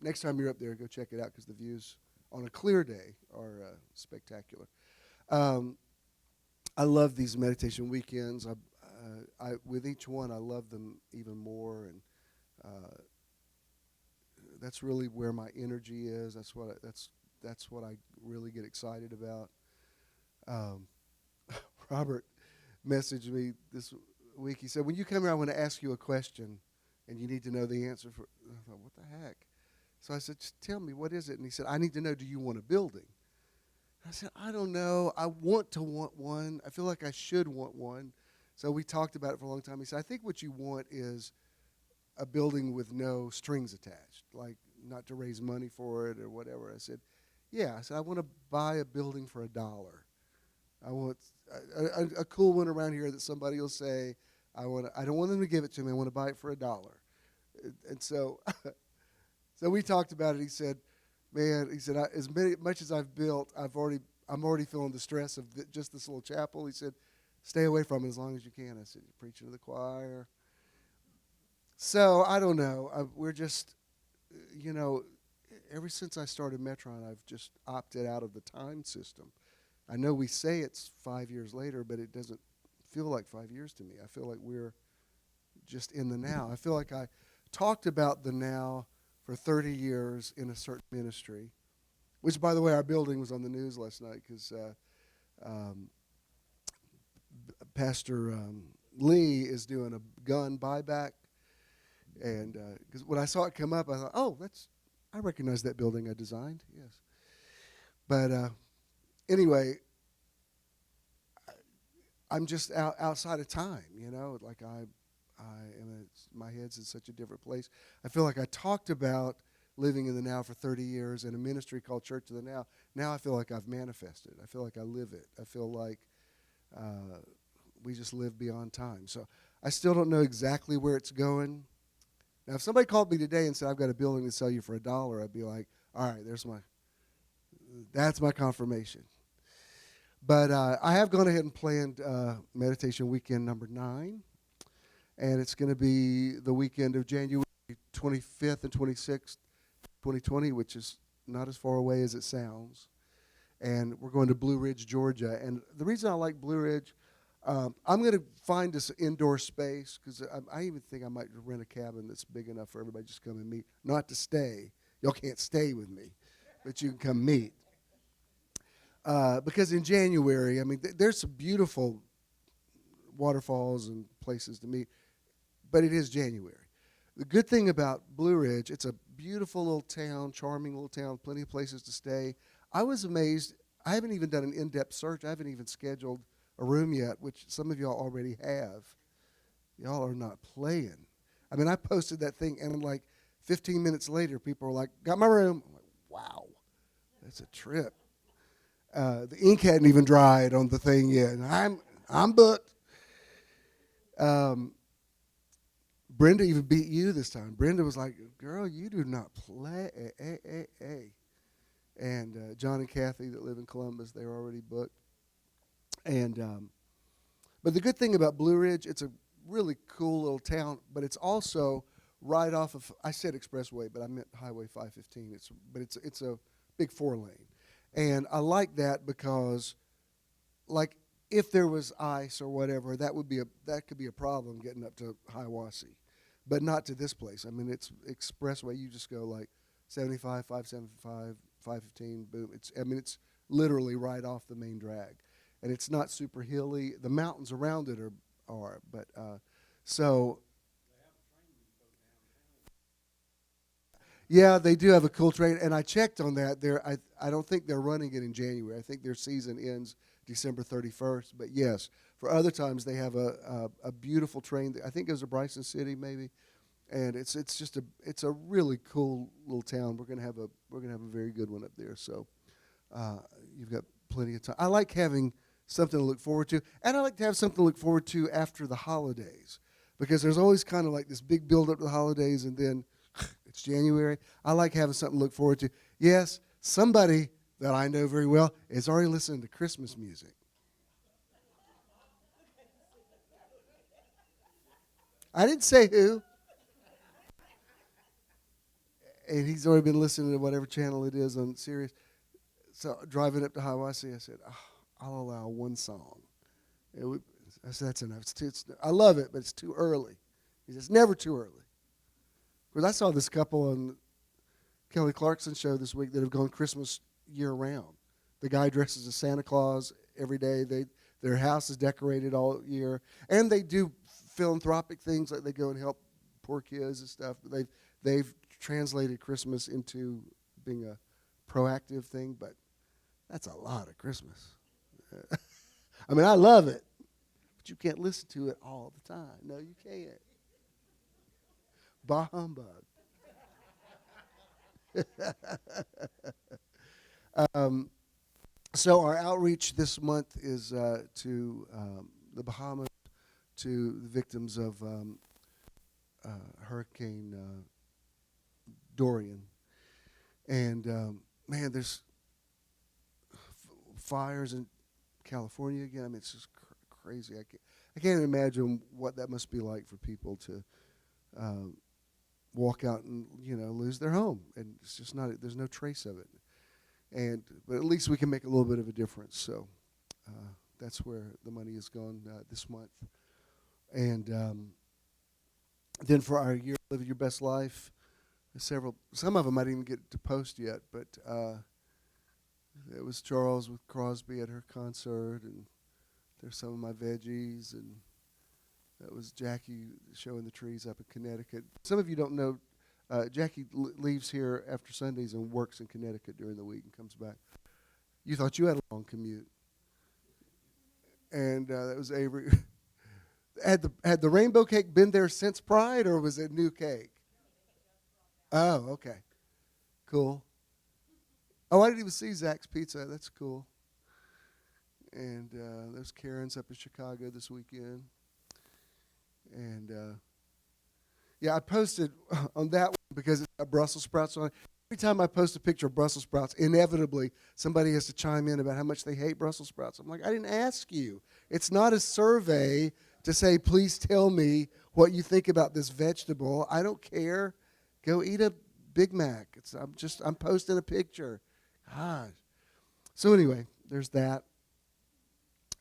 next time you're up there, go check it out because the views on a clear day are spectacular. Um, I love these meditation weekends. With each one, I love them even more, and uh, that's really where my energy is. That's what I really get excited about. Um, Robert messaged me this week. He said, "When you come here, I want to ask you a question, and you need to know the answer for." I thought, "What the heck?" So I said, "Just tell me, what is it?" And he said, "I need to know, do you want a building?" I said, "I don't know. I want one. I feel like I should want one." So we talked about it for a long time. He said, "I think what you want is a building with no strings attached, like not to raise money for it or whatever." I said, "Yeah." I said, "I want to buy a building for $1. I want a cool one around here that somebody will say, I don't want them to give it to me. I want to buy it for $1." And so, so we talked about it. He said, "Man," he said, much as I've built, I'm already feeling the stress of just this little chapel." He said, "Stay away from it as long as you can." I said, "You're preaching to the choir." So I don't know. We're just, you know, ever since I started Metron, I've just opted out of the time system. I know we say it's 5 years later, but it doesn't feel like 5 years to me. I feel like we're just in the now. I feel like I talked about the now for 30 years in a certain ministry, which, by the way, our building was on the news last night because um, Pastor Lee is doing a gun buyback. And because when I saw it come up, I thought, "Oh, I recognize that building I designed." Yes. But anyway, I'm just outside of time, you know. Like my head's in such a different place. I feel like I talked about living in the now for 30 years in a ministry called Church of the Now. Now I feel like I've manifested. I feel like I live it. I feel like we just live beyond time. So I still don't know exactly where it's going. Now, if somebody called me today and said, "I've got a building to sell you for $1, I'd be like, "All right, that's my confirmation." But I have gone ahead and planned meditation weekend number 9, and it's going to be the weekend of January 25th and 26th, 2020, which is not as far away as it sounds. And we're going to Blue Ridge, Georgia. And the reason I like Blue Ridge, I'm going to find this indoor space because I even think I might rent a cabin that's big enough for everybody to just come and meet. Not to stay. Y'all can't stay with me, but you can come meet. Because in January, I mean, there's some beautiful waterfalls and places to meet, but it is January. The good thing about Blue Ridge, it's a beautiful little town, charming little town, plenty of places to stay. I was amazed. I haven't even done an in-depth search. I haven't even scheduled a room yet, which some of y'all already have. Y'all are not playing. I mean, I posted that thing, and like 15 minutes later, people are like, "Got my room." I'm like, "Wow, that's a trip." The ink hadn't even dried on the thing yet, and I'm booked. Um, Brenda even beat you this time. Brenda was like, "Girl, you do not play." And John and Kathy that live in Columbus, they're already booked. And but the good thing about Blue Ridge, it's a really cool little town, but it's also right off of, I said expressway, but I meant Highway 515. It's a big 4-lane. And I like that because, like, if there was ice or whatever, that could be a problem getting up to Hiawassee, but not to this place. I mean, it's expressway. You just go like 75, 575, 515, boom. It's literally right off the main drag, and it's not super hilly. The mountains around it are, but so. Yeah, they do have a cool train, and I checked on that. I don't think they're running it in January. I think their season ends December 31st. But yes, for other times they have a beautiful train. I think it goes to Bryson City maybe, and it's a really cool little town. We're gonna have a very good one up there. So uh, you've got plenty of time. I like having something to look forward to, and I like to have something to look forward to after the holidays because there's always kind of like this big build up to the holidays, and then it's January. I like having something to look forward to. Yes, somebody that I know very well is already listening to Christmas music. I didn't say who. and he's already been listening to whatever channel it is on Sirius. So driving up to Hiawassee, I said, I'll allow one song. I said, that's enough. I love it, but it's too early. He says, never too early. Because I saw this couple on Kelly Clarkson's show this week that have gone Christmas year-round. The guy dresses as Santa Claus every day. Their house is decorated all year. And they do philanthropic things, like they go and help poor kids and stuff. But they've translated Christmas into being a proactive thing, but that's a lot of Christmas. I mean, I love it, but you can't listen to it all the time. No, you can't. Bah humbug. So our outreach this month is to the Bahamas, to the victims of Hurricane Dorian. And, man, there's fires in California again. I mean, it's just crazy. I can't imagine what that must be like for people to walk out and, lose their home. And it's just not, there's no trace of it. But at least we can make a little bit of a difference. So that's where the money has gone this month. And then for our year, Living Your Best Life, some of them I didn't get to post yet, but it was Charles with Crosby at her concert, and there's some of my veggies, and that was Jackie showing the trees up in Connecticut. Some of you don't know, Jackie leaves here after Sundays and works in Connecticut during the week and comes back. You thought you had a long commute. And that was Avery. Had the rainbow cake been there since Pride, or was it new cake? Oh, okay. Cool. Oh, I didn't even see Zach's Pizza. That's cool. And there's Karen's up in Chicago this weekend. And, yeah, I posted on that one because it's got Brussels sprouts on it. Every time I post a picture of Brussels sprouts, inevitably somebody has to chime in about how much they hate Brussels sprouts. I'm like, I didn't ask you. It's not a survey to say, please tell me what you think about this vegetable. I don't care. Go eat a Big Mac. I'm posting a picture. God. So anyway, there's that.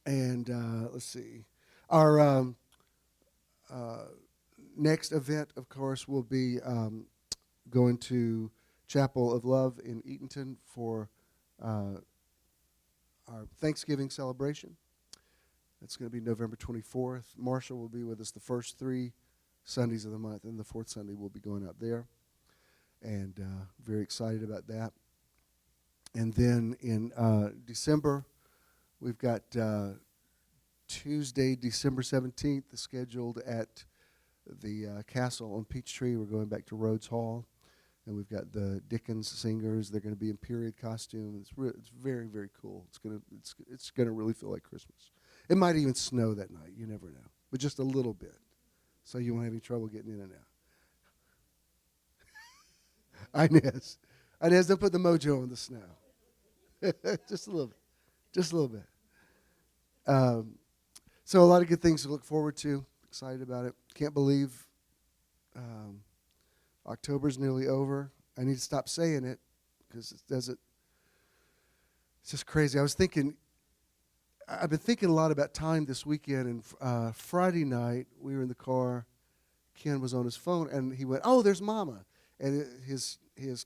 And let's see. Our next event, of course, will be going to Chapel of Love in Eatonton for our Thanksgiving celebration. That's going to be November 24th. Marshall will be with us the first 3 Sundays of the month, and the 4th Sunday we'll be going out there. And very excited about that. And then in December, we've got Tuesday, December 17th, scheduled at the Castle on Peachtree. We're going back to Rhodes Hall. And we've got the Dickens singers. They're going to be in period costume. It's very, very cool. It's gonna really feel like Christmas. It might even snow that night. You never know, but just a little bit, so you won't have any trouble getting in and out. Inez, don't put the mojo on the snow. Just a little bit. So a lot of good things to look forward to. Excited about it. Can't believe October's nearly over. I need to stop saying it because it's just crazy. I've been thinking a lot about time this weekend, and Friday night we were in the car. Ken was on his phone, and he went, "Oh, there's Mama," and his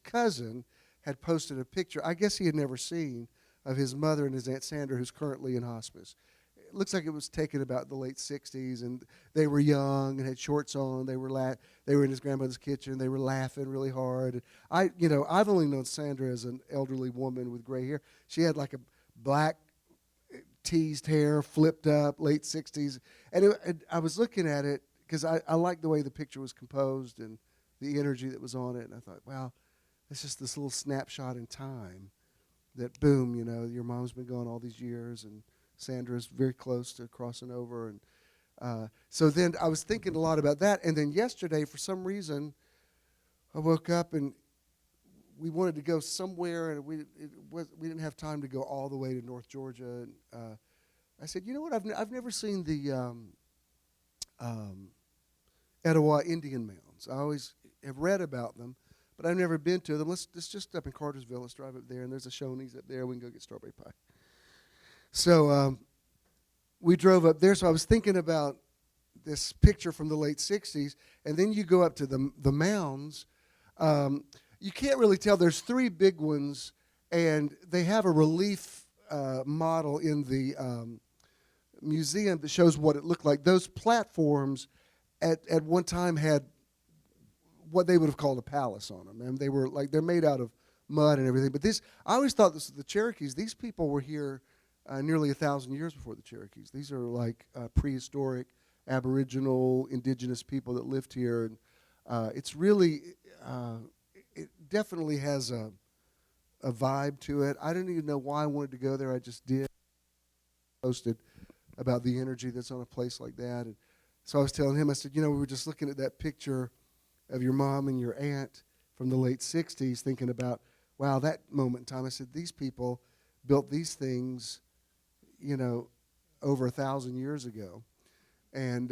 cousin had posted a picture. I guess he had never seen, of his mother and his Aunt Sandra, who's currently in hospice. It looks like it was taken about the late 60s, and they were young and had shorts on. They were in his grandmother's kitchen. They were laughing really hard. I've only known Sandra as an elderly woman with gray hair. She had like a black teased hair, flipped up, late 60s. And I was looking at it because I liked the way the picture was composed and the energy that was on it. And I thought, wow, it's just this little snapshot in time that, boom, your mom's been gone all these years, and Sandra's very close to crossing over. And so then I was thinking a lot about that. And then yesterday, for some reason, I woke up and we wanted to go somewhere, and we didn't have time to go all the way to North Georgia. And I said, you know what? I've never seen the Etowah Indian mounds. I always have read about them, but I've never been to them. Let's just up in Cartersville. Let's drive up there, and there's a Shoney's up there. We can go get strawberry pie. So we drove up there. So I was thinking about this picture from the late 60s, and then you go up to the mounds. You can't really tell. There's three big ones, and they have a relief model in the museum that shows what it looked like. Those platforms at one time had what they would have called a palace on them, and they were like, they're made out of mud and everything. But I always thought this was the Cherokees. These people were here nearly 1,000 years before the Cherokees. These are like prehistoric, aboriginal, indigenous people that lived here, and it's really, it definitely has a vibe to it. I didn't even know why I wanted to go there. I just did. Posted about the energy that's on a place like that, and so I was telling him, I said, we were just looking at that picture of your mom and your aunt from the late 60s, thinking about, wow, that moment in time. I said, these people built these things, over 1,000 years ago, and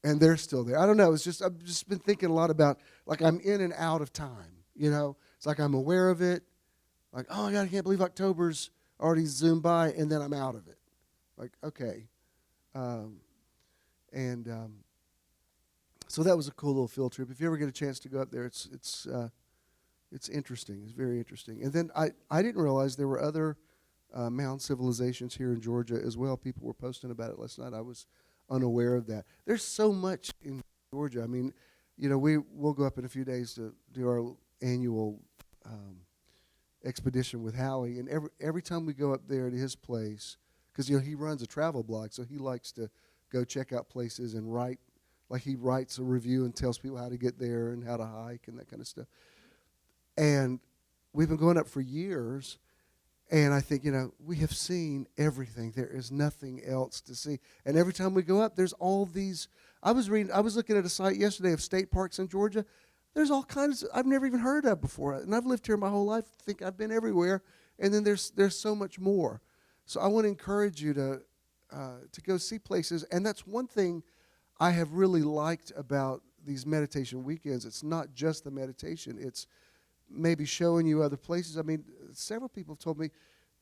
they're still there. I don't know. I've just been thinking a lot about, like, I'm in and out of time. It's like I'm aware of it. Like, oh my God, I can't believe October's already zoomed by, and then I'm out of it. Like, okay, so that was a cool little field trip. If you ever get a chance to go up there, it's interesting. It's very interesting. And then I didn't realize there were other mound civilizations here in Georgia as well. People were posting about it last night. I was unaware of that. There's so much in Georgia. I mean, we'll go up in a few days to do our annual expedition with Howie, and every time we go up there to his place, because he runs a travel blog, so he likes to go check out places and write. Like, he writes a review and tells people how to get there and how to hike and that kind of stuff. And we've been going up for years, and I think, we have seen everything. There is nothing else to see. And every time we go up, there's all these. I was looking at a site yesterday of state parks in Georgia. There's all kinds I've never even heard of before. And I've lived here my whole life, think I've been everywhere. And then there's so much more. So I want to encourage you to go see places. And that's one thing I have really liked about these meditation weekends. It's not just the meditation. It's maybe showing you other places. I mean, several people have told me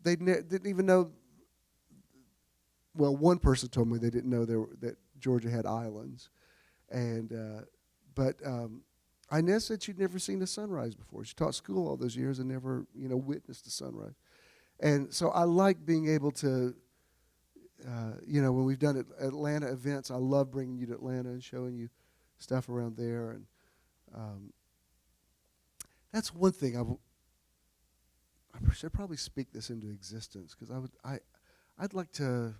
they didn't even know. Well, one person told me they didn't know that Georgia had islands. And but Inez said she'd never seen a sunrise before. She taught school all those years and never, witnessed a sunrise. And so I like being able to, when we've done Atlanta events, I love bringing you to Atlanta and showing you stuff around there. And that's one thing I should probably speak this into existence, because I'd like to.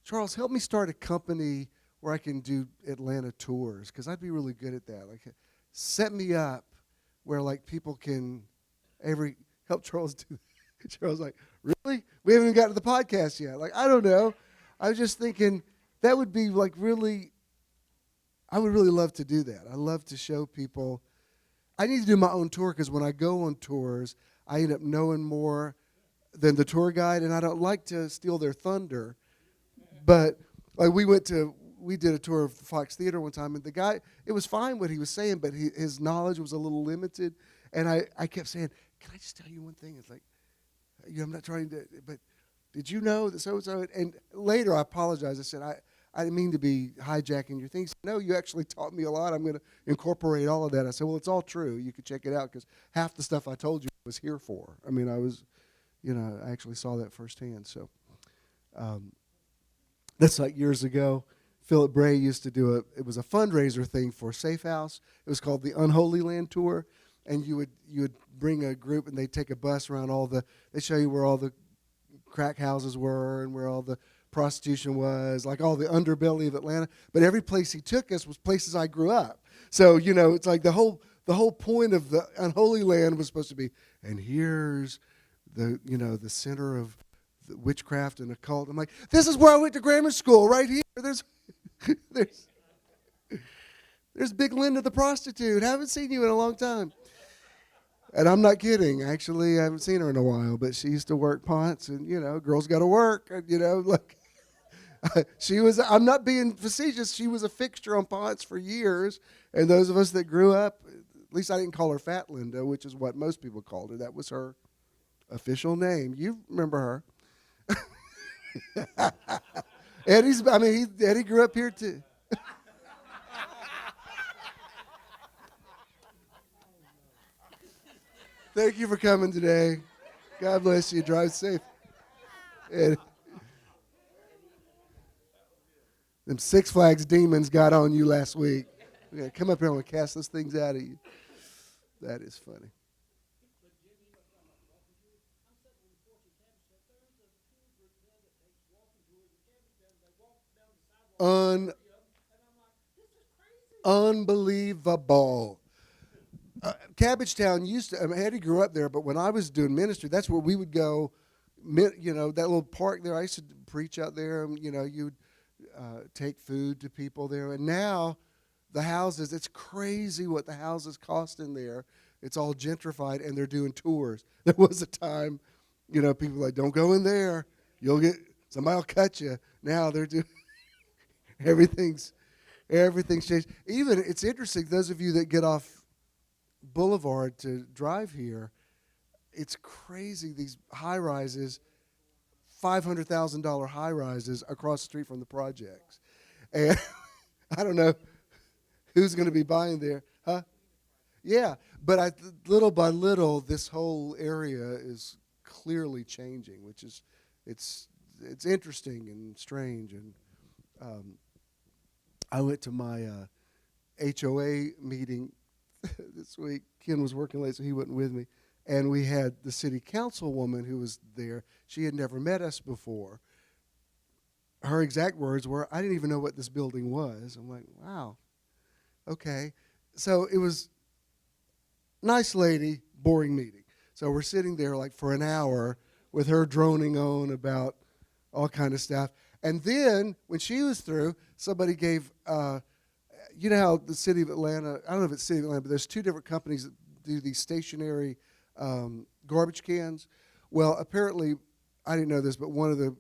Charles, help me start a company where I can do Atlanta tours, because I'd be really good at that. Like, set me up where, like, people can help Charles do that. Charles like, really? We haven't even gotten to the podcast yet. Like, I don't know. I was just thinking that would be like really, I would really love to do that. I love to show people. I need to do my own tour, because when I go on tours, I end up knowing more than the tour guide, and I don't like to steal their thunder. But like, we did a tour of the Fox Theater one time, and the guy, it was fine what he was saying, but his knowledge was a little limited. And I kept saying, can I just tell you one thing? It's like, I'm not trying to, but did you know that so-and-so? And later I apologized. I said, I didn't mean to be hijacking your things. No, you actually taught me a lot. I'm going to incorporate all of that. I said, well, it's all true. You could check it out, because half the stuff I told you I was here for. I mean, I actually saw that firsthand. So that's like years ago. Philip Bray used to do it was a fundraiser thing for Safe House. It was called the Unholy Land Tour. And you would bring a group, and they'd take a bus around they show you where all the crack houses were and where all the prostitution was, like all the underbelly of Atlanta. But every place he took us was places I grew up. So, it's like the whole point of the Unholy Land was supposed to be, and here's the center of the witchcraft and occult. I'm like, this is where I went to grammar school, right here. There's Big Linda the prostitute. Haven't seen you in a long time. And I'm not kidding. Actually, I haven't seen her in a while, but she used to work Ponce, and, girls got to work, and, like, she was, I'm not being facetious, she was a fixture on Ponce for years, and those of us that grew up, least I didn't call her Fat Linda, which is what most people called her. That was her official name. You remember her. Eddie grew up here too. Thank you for coming today. God bless you. Drive safe. And them Six Flags demons got on you last week. We're going to come up here and cast those things out of you. That is funny. Unbelievable. Cabbagetown used to, Eddie grew up there, but when I was doing ministry, that's where we would go, that little park there. I used to preach out there, and, you'd take food to people there. And now the houses, it's crazy what the houses cost in there. It's all gentrified, and they're doing tours. There was a time, people were like, don't go in there. Somebody will cut you. Now they're doing, everything's changed. Even, it's interesting, those of you that get off Boulevard to drive here, it's crazy, these high-rises, $500,000 high-rises across the street from the projects. And I don't know who's going to be buying there. Huh? Yeah, but little by little, this whole area is clearly changing, which is, it's interesting and strange. And I went to my HOA meeting this week. Ken was working late, so he wasn't with me. And we had the city councilwoman who was there. She had never met us before. Her exact words were, I didn't even know what this building was. I'm like, wow, okay. So it was nice lady, boring meeting. So we're sitting there like for an hour with her droning on about all kind of stuff. And then when she was through, somebody gave, you know how the city of Atlanta, I don't know if it's city of Atlanta, but there's two different companies that do these stationary garbage cans. Well, apparently, I didn't know this, but one of the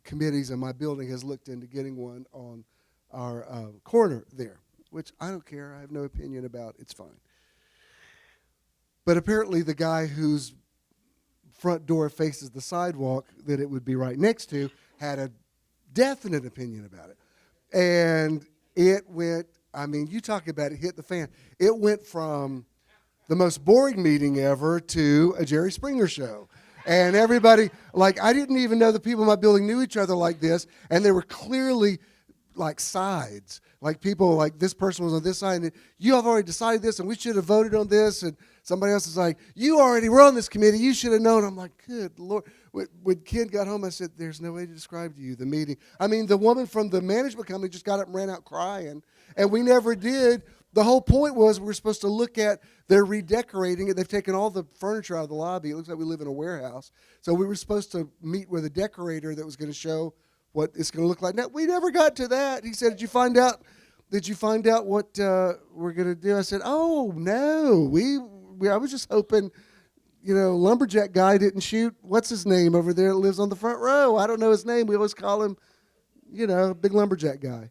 committees in my building has looked into getting one on our corner there, which I don't care. I have no opinion about. It's fine. But apparently the guy whose front door faces the sidewalk that it would be right next to had a definite opinion about it. And it went, you talk about it hit the fan. It went from the most boring meeting ever to a Jerry Springer show. And everybody, I didn't even know the people in my building knew each other like this, and they were clearly sides. People, this person was on this side, and you have already decided this, and we should have voted on this, and somebody else is like, you already were on this committee, you should have known. I'm like, good Lord. When Ken got home, I said, there's no way to describe to you the meeting. The woman from the management company just got up and ran out crying, and we never did. The whole point was we were supposed to look at, they're redecorating it. They've taken all the furniture out of the lobby. It looks like we live in a warehouse. So we were supposed to meet with a decorator that was going to show what it's going to look like. Now, we never got to that. He said, did you find out what we're going to do? I said, oh, no. I was just hoping, lumberjack guy didn't shoot, what's his name over there that lives on the front row? I don't know his name. We always call him, big lumberjack guy.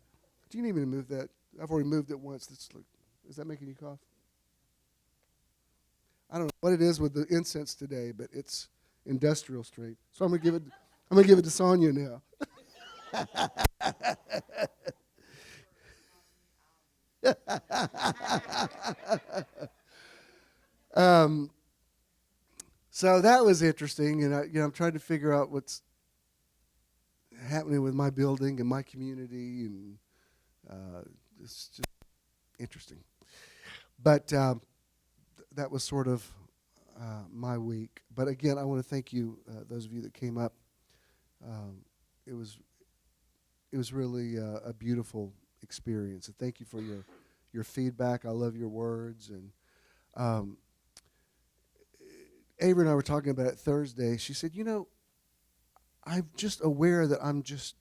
Do you need me to move that? I've already moved it once. Is that making you cough? I don't know what it is with the incense today, but it's industrial straight. So I'm gonna give it to Sonia now. So that was interesting, and I'm trying to figure out what's happening with my building and my community, and it's just interesting. But that was sort of my week. But again, I want to thank you, those of you that came up. It was really a beautiful experience. And thank you for your feedback. I love your words. And Avery and I were talking about it Thursday. She said, I'm just aware that I'm just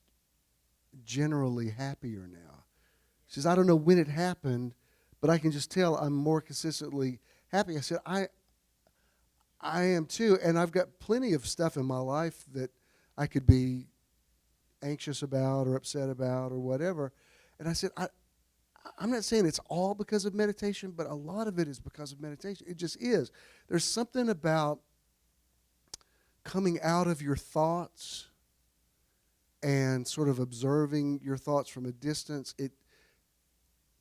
generally happier now. She says, I don't know when it happened, but I can just tell I'm more consistently happy. I said, I am too, and I've got plenty of stuff in my life that I could be anxious about or upset about or whatever. And I said, I'm not saying it's all because of meditation, but a lot of it is because of meditation. It just is. There's something about coming out of your thoughts and sort of observing your thoughts from a distance. It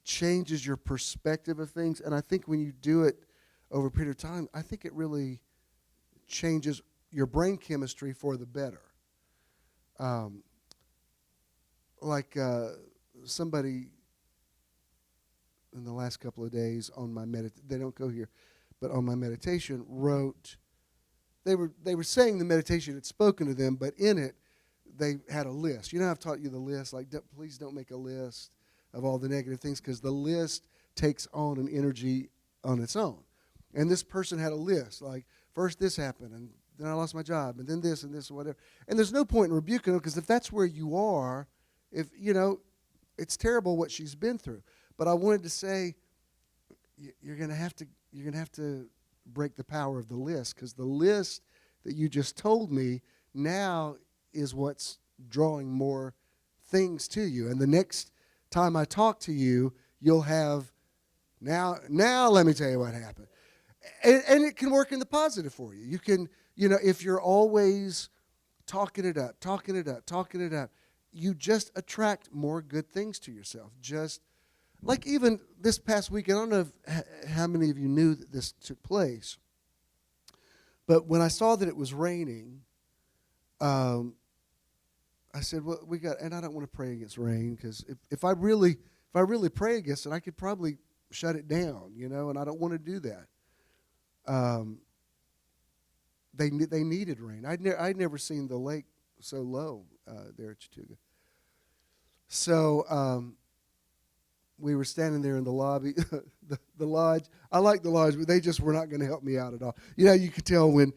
changes your perspective of things. And I think when you do it over a period of time, I think it really changes your brain chemistry for the better. Somebody in the last couple of days on my they don't go here, but on my meditation wrote, they were saying the meditation had spoken to them, but in it they had a list. You know, I've taught you the list, like please don't make a list of all the negative things, because the list takes on an energy on its own. And this person had a list, like first this happened, and then I lost my job, and then this and this and whatever. And there's no point in rebuking them, because if that's where you are, if you know, it's terrible what she's been through. But I wanted to say, you're going to have to break the power of the list, because the list that you just told me now is what's drawing more things to you. And the next time I talk to you, you'll have, now let me tell you what happened. And it can work in the positive for you. You can, if you're always talking it up, you just attract more good things to yourself. Just like even this past weekend, I don't know how many of you knew that this took place, but when I saw that it was raining, I said, well, and I don't want to pray against rain, because if I really pray against it, I could probably shut it down, and I don't want to do that. They needed rain. I'd never seen the lake so low there at Chattooga. So we were standing there in the lobby, the lodge. I like the lodge, but they just were not going to help me out at all. You could tell when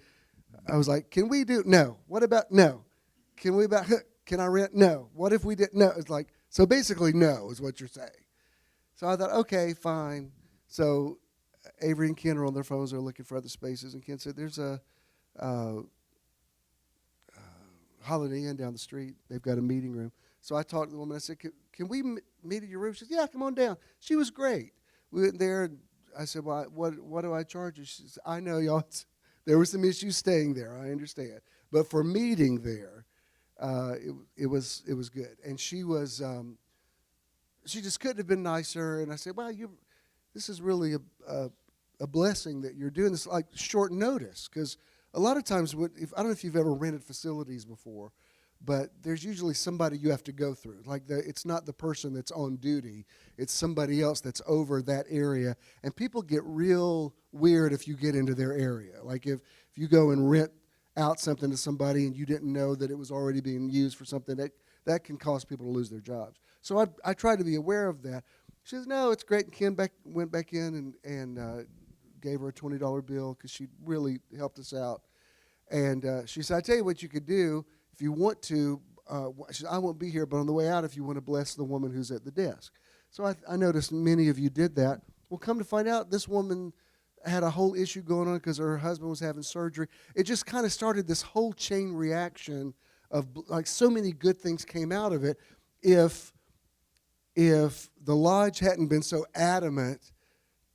I was like, can we do? No. What about? No. Can I rent? No. What if we did? No. It's like, so basically no is what you're saying. So I thought, okay, fine. So Avery and Ken are on their phones. They're looking for other spaces. And Ken said, there's a Holiday Inn down the street. They've got a meeting room. So I talked to the woman. I said, can we meet at your room? She said, yeah, come on down. She was great. We went there. And I said, well, what do I charge you? She said, I know, y'all. There were some issues staying there. I understand. But for meeting there, it was good. And she was, she just couldn't have been nicer. And I said, well, this is really a blessing that you're doing this, like short notice. Because a lot of times, I don't know if you've ever rented facilities before, but there's usually somebody you have to go through. Like it's not the person that's on duty. It's somebody else that's over that area. And people get real weird if you get into their area. Like if you go and rent out something to somebody and you didn't know that it was already being used for something, that can cause people to lose their jobs. So I try to be aware of that. She says, no, it's great. And Kim went back in and gave her a $20 bill because she really helped us out. And she said, I tell you what you could do if you want to. She said, I won't be here, but on the way out, if you want to bless the woman who's at the desk. So I noticed many of you did that. Well, come to find out, this woman had a whole issue going on because her husband was having surgery. It just kind of started this whole chain reaction of like so many good things came out of it. If the lodge hadn't been so adamant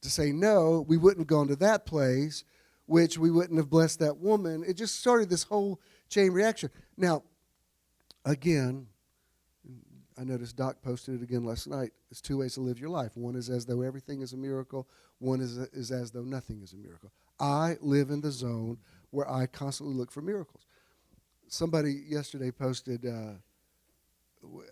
to say no, we wouldn't have gone to that place, which we wouldn't have blessed that woman. It just started this whole chain reaction. Now, again, I noticed Doc posted it again last night. There's two ways to live your life. One is as though everything is a miracle. One is as though nothing is a miracle. I live in the zone where I constantly look for miracles. Somebody yesterday posted,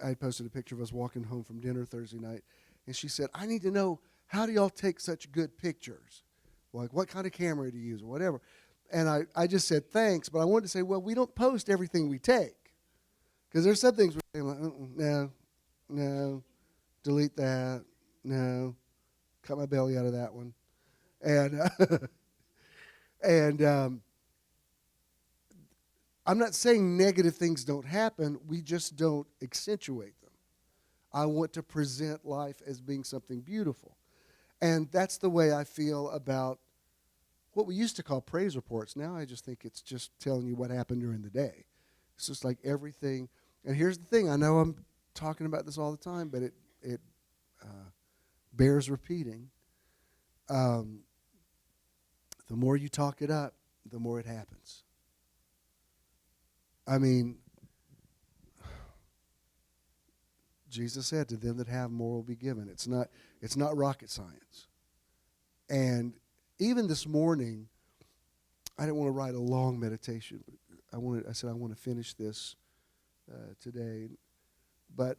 I posted a picture of us walking home from dinner Thursday night, and she said, I need to know, how do y'all take such good pictures? Like, what kind of camera do you use or whatever? And I just said, thanks, but I wanted to say, well, we don't post everything we take. Because there's some things we're like, no, delete that, no, cut my belly out of that one. And I'm not saying negative things don't happen. We just don't accentuate them. I want to present life as being something beautiful. And that's the way I feel about what we used to call praise reports. Now I just think it's just telling you what happened during the day. It's just like everything. And here's the thing. I know I'm talking about this all the time, but it bears repeating. The more you talk it up, the more it happens. I mean, Jesus said, to them that have more will be given. It's not rocket science. And even this morning, I didn't want to write a long meditation. I said I want to finish this today. But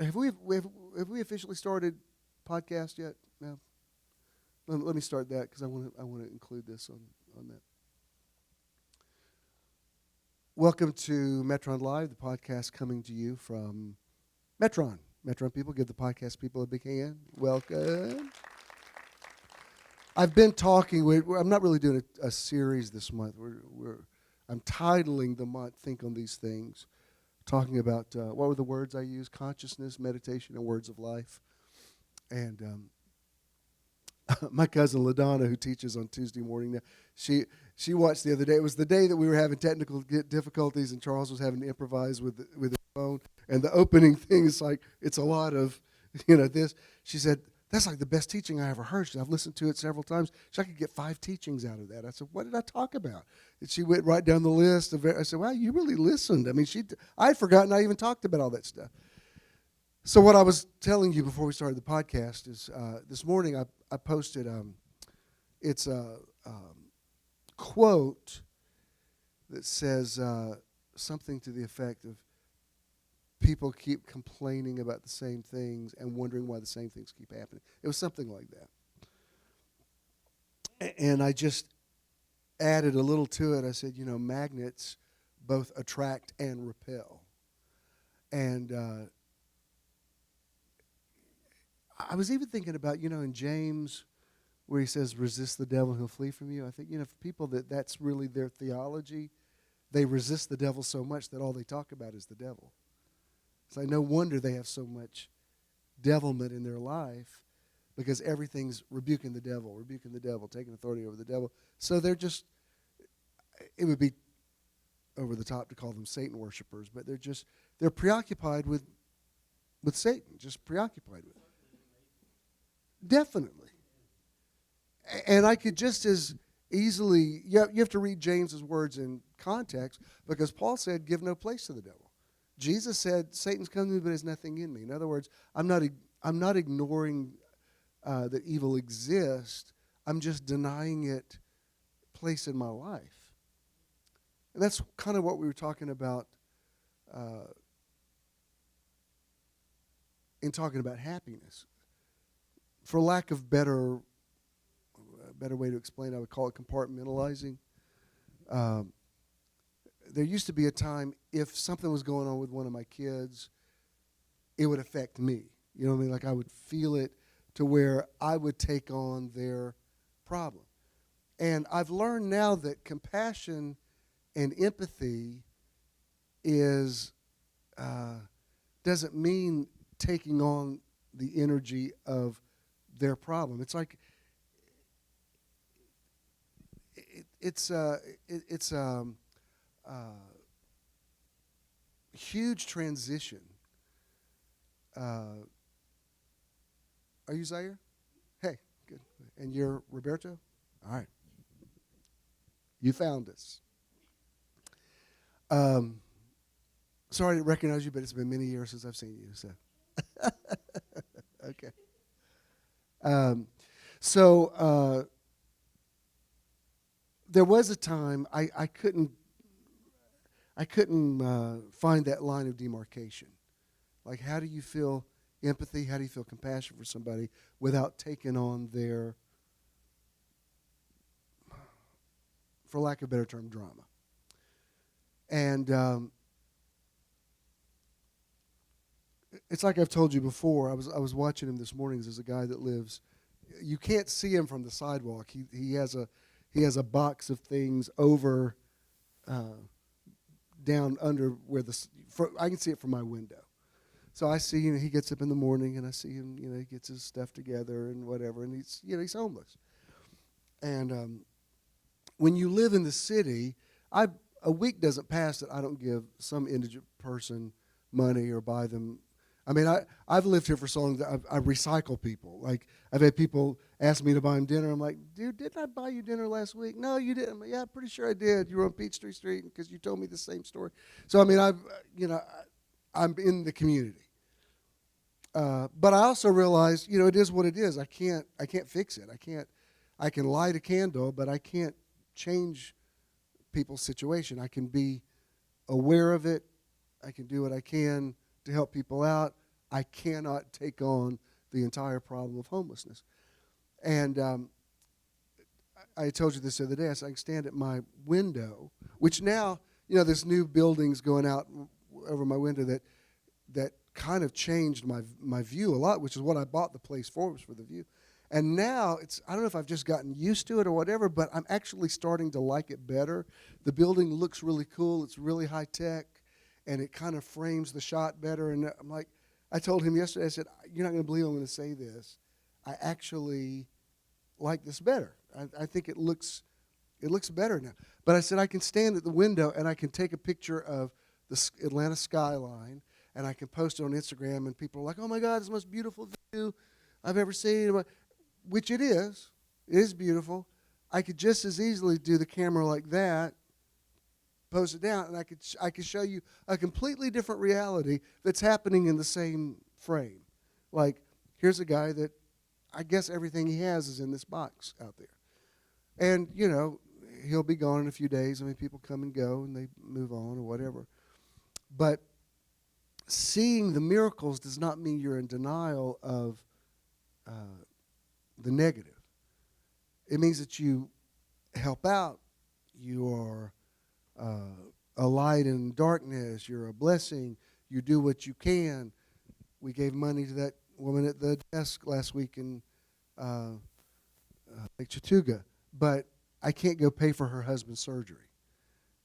have we officially started podcast yet? No. Let me start that because I want to include this on that. Welcome to Metron Live, the podcast coming to you from Metron. Metron people, give the podcast people a big hand. Welcome. I've been talking. I'm not really doing a series this month. I'm titling the month "Think on These Things," talking about what were the words I used: consciousness, meditation, and words of life. And my cousin LaDonna, who teaches on Tuesday morning now, she watched the other day. It was the day that we were having technical difficulties, and Charles was having to improvise with his phone. And the opening thing is like, it's a lot of, this. She said, that's like the best teaching I ever heard. She said, I've listened to it several times. I could get 5 teachings out of that. I said, what did I talk about? And she went right down the list. I said, wow, you really listened. I mean, I'd forgotten I even talked about all that stuff. So what I was telling you before we started the podcast is this morning I posted, it's a quote that says something to the effect of, people keep complaining about the same things and wondering why the same things keep happening. It was something like that. And I just added a little to it. I said, magnets both attract and repel. And I was even thinking about, in James, where he says, resist the devil, he'll flee from you. I think, for people that's really their theology, they resist the devil so much that all they talk about is the devil. It's like no wonder they have so much devilment in their life, because everything's rebuking the devil, taking authority over the devil. So they're just, it would be over the top to call them Satan worshipers, but they're preoccupied with Satan, just preoccupied with it. Definitely. And I could just as easily, you have to read James's words in context, because Paul said, give no place to the devil. Jesus said, Satan's come to me, but there's nothing in me. In other words, I'm not ignoring that evil exists. I'm just denying it place in my life. And that's kind of what we were talking about in talking about happiness. For lack of a better way to explain, I would call it compartmentalizing. There used to be a time, if something was going on with one of my kids, it would affect me. You know what I mean? Like I would feel it to where I would take on their problem. And I've learned now that compassion and empathy doesn't mean taking on the energy of their problem. It's like it's huge transition. Are you Zaire? Hey, good. And you're Roberto? All right. You found us. Sorry I didn't recognize you, but it's been many years since I've seen you. So, okay. There was a time I couldn't find that line of demarcation. Like, how do you feel empathy? How do you feel compassion for somebody without taking on their, for lack of a better term, drama? And it's like I've told you before. I was watching him this morning. There's a guy that lives. You can't see him from the sidewalk. He has a box of things over, down under where I can see it from my window. So I see, he gets up in the morning and I see him, he gets his stuff together and whatever, and he's homeless. And when you live in the city, a week doesn't pass that I don't give some indigent person money or buy them I mean, I've lived here for so long that I recycle people. Like, I've had people ask me to buy them dinner. I'm like, dude, didn't I buy you dinner last week? No, you didn't. I'm like, yeah, pretty sure I did. You were on Peachtree Street because you told me the same story. So, I mean, I'm in the community. But I also realize, it is what it is. I can't fix it. I can light a candle, but I can't change people's situation. I can be aware of it. I can do what I can to help people out. I cannot take on the entire problem of homelessness. And I told you this the other day. I said I can stand at my window, which now, this new building's going out over my window that kind of changed my view a lot, which is what I bought the place for, was for the view. And now I don't know if I've just gotten used to it or whatever, but I'm actually starting to like it better. The building looks really cool. It's really high tech, and it kind of frames the shot better. And I'm like, I told him yesterday, I said, you're not going to believe I'm going to say this. I actually like this better. I think it looks better now. But I said I can stand at the window and I can take a picture of the Atlanta skyline, and I can post it on Instagram, and people are like, oh my God, it's the most beautiful view I've ever seen. Which it is. It is beautiful. I could just as easily do the camera like that, post it down, and I could show you a completely different reality that's happening in the same frame. Like, here's a guy that I guess everything he has is in this box out there. And, he'll be gone in a few days. I mean, people come and go, and they move on or whatever. But seeing the miracles does not mean you're in denial of the negative. It means that you help out. You are a light in darkness. You're a blessing. You do what you can. We gave money to that woman at the desk last week in Lake Chattooga, but I can't go pay for her husband's surgery.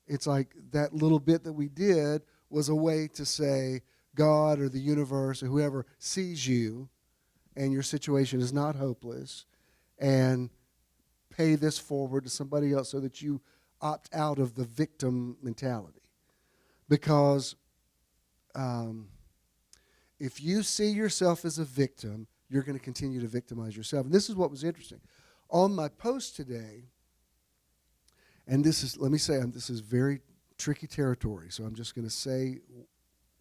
It's like that little bit that we did was a way to say God or the universe or whoever sees you and your situation is not hopeless, and pay this forward to somebody else so that you opt out of the victim mentality. Because if you see yourself as a victim, you're going to continue to victimize yourself. And this is what was interesting. On my post today, and this is, let me say, this is very tricky territory, so I'm just going to say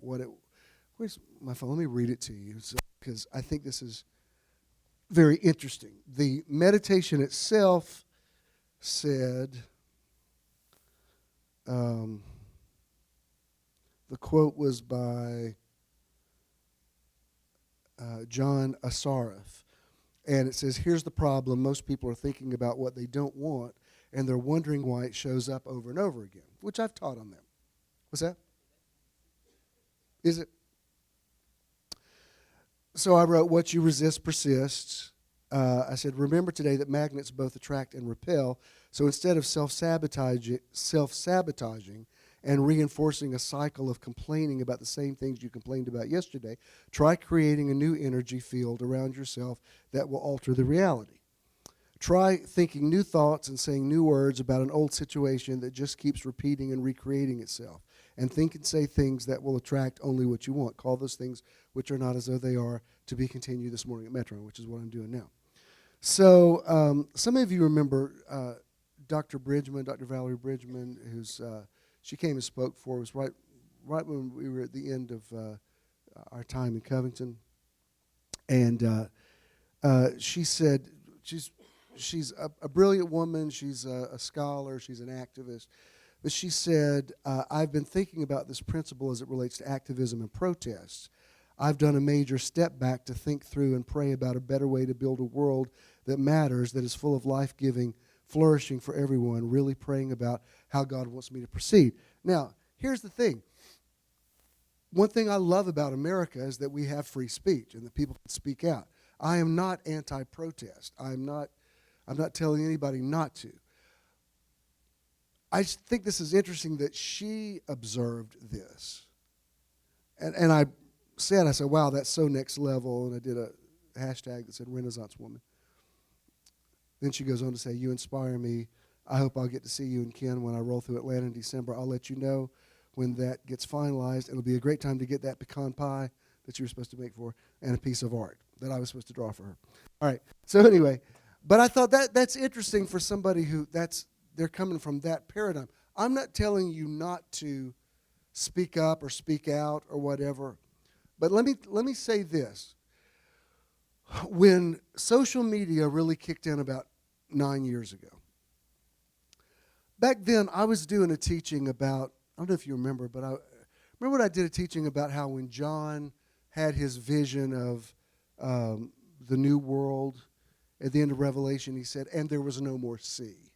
where's my phone? Let me read it to you, because I think this is very interesting. The meditation itself said, the quote was by John Assaraf, and it says, here's the problem. Most people are thinking about what they don't want, and they're wondering why it shows up over and over again, which I've taught on them. What's that? Is it? So I wrote, what you resist persists. I said, remember today that magnets both attract and repel. So instead of self-sabotaging and reinforcing a cycle of complaining about the same things you complained about yesterday, try creating a new energy field around yourself that will alter the reality. Try thinking new thoughts and saying new words about an old situation that just keeps repeating and recreating itself. And think and say things that will attract only what you want. Call those things which are not as though they are, to be continued this morning at Metron, which is what I'm doing now. So some of you remember Dr. Bridgman, Dr. Valerie Bridgman, who's she came and spoke for us right when we were at the end of our time in Covington. And she said she's a brilliant woman. She's a scholar. She's an activist. But she said, I've been thinking about this principle as it relates to activism and protests. I've done a major step back to think through and pray about a better way to build a world that matters, that is full of life-giving, flourishing for everyone, really praying about how God wants me to proceed. Now, here's the thing. One thing I love about America is that we have free speech and that people can speak out. I am not anti-protest. I'm not telling anybody not to. I think this is interesting that she observed this. And I said, wow, that's so next level. And I did a hashtag that said Renaissance Woman. Then she goes on to say, you inspire me. I hope I'll get to see you and Ken when I roll through Atlanta in December. I'll let you know when that gets finalized. It'll be a great time to get that pecan pie that you were supposed to make for her, and a piece of art that I was supposed to draw for her. All right. So anyway, but I thought that's interesting for somebody who they're coming from that paradigm. I'm not telling you not to speak up or speak out or whatever, but let me say this. When social media really kicked in about 9 years ago, back then I was doing a teaching about, I don't know if you remember, but I remember when I did a teaching about how when John had his vision of the new world at the end of Revelation, he said, and there was no more sea.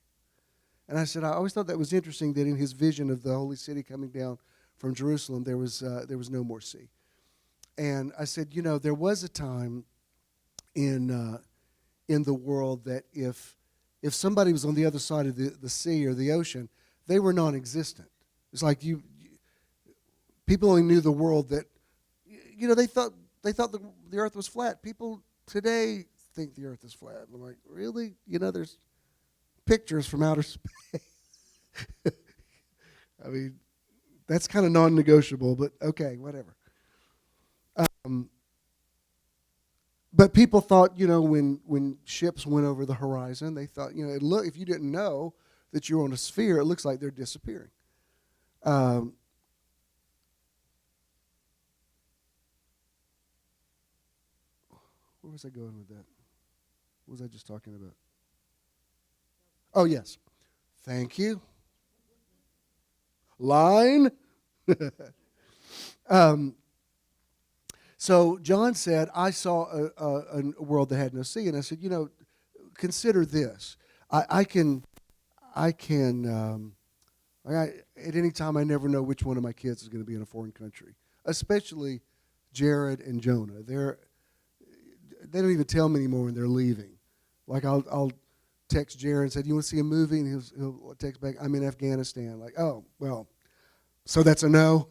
And I said, I always thought that was interesting that in his vision of the holy city coming down from Jerusalem, there was no more sea. And I said, there was a time in the world that if somebody was on the other side of the sea or the ocean, they were non-existent. It's like people only knew the world that, they thought the earth was flat. People today think the earth is flat. I'm like, really? There's pictures from outer space. I mean, that's kind of non-negotiable, but okay, whatever. But people thought, when ships went over the horizon, they thought, if you didn't know that you're on a sphere, it looks like they're disappearing. Where was I going with that? What was I just talking about? Oh, yes. Thank you. Line. So John said, I saw a world that had no sea. And I said, consider this. At any time, I never know which one of my kids is going to be in a foreign country, especially Jared and Jonah. They don't even tell me anymore when they're leaving. Like I'll text Jared and say, do you want to see a movie? And he'll text back, I'm in Afghanistan. Like, oh, well, so that's a no?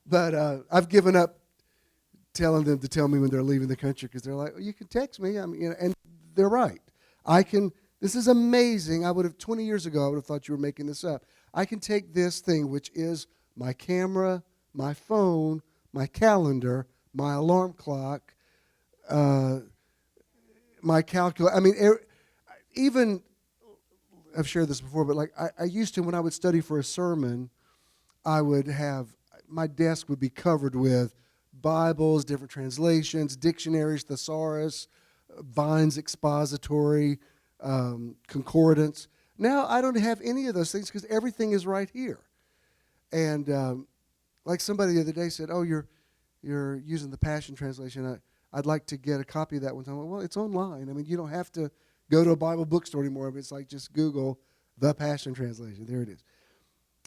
But I've given up telling them to tell me when they're leaving the country because they're like, you can text me. And they're right. This is amazing. 20 years ago, I would have thought you were making this up. I can take this thing, which is my camera, my phone, my calendar, my alarm clock, my calculator. Even, I've shared this before, but I used to, when I would study for a sermon, my desk would be covered with Bibles, different translations, dictionaries, thesaurus, Vine's expository, concordance. Now I don't have any of those things because everything is right here. And like somebody the other day said, oh, you're using the Passion Translation. I'd like to get a copy of that one time. Well, it's online. You don't have to go to a Bible bookstore anymore. It's like just Google the Passion Translation. There it is.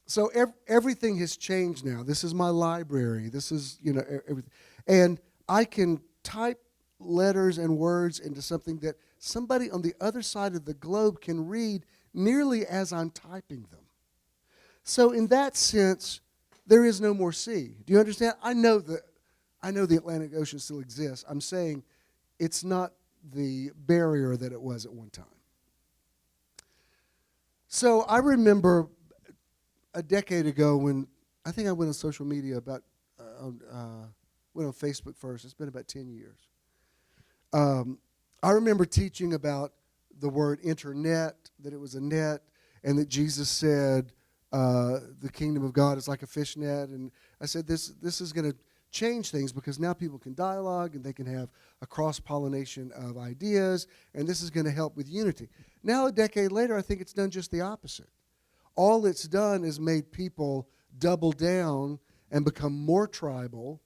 So everything has changed now. This is my library. This is, everything. And I can type letters and words into something that somebody on the other side of the globe can read nearly as I'm typing them. So in that sense, there is no more sea. Do you understand? I know the Atlantic Ocean still exists. I'm saying it's not the barrier that it was at one time. So I remember a decade ago when I think I went on social media went on Facebook first. It's been about 10 years. I remember teaching about the word internet, that it was a net, and that Jesus said the kingdom of God is like a fish net. And I said this is going to change things because now people can dialogue and they can have a cross-pollination of ideas, and this is going to help with unity. Now, a decade later, I think it's done just the opposite. All it's done is made people double down and become more tribal.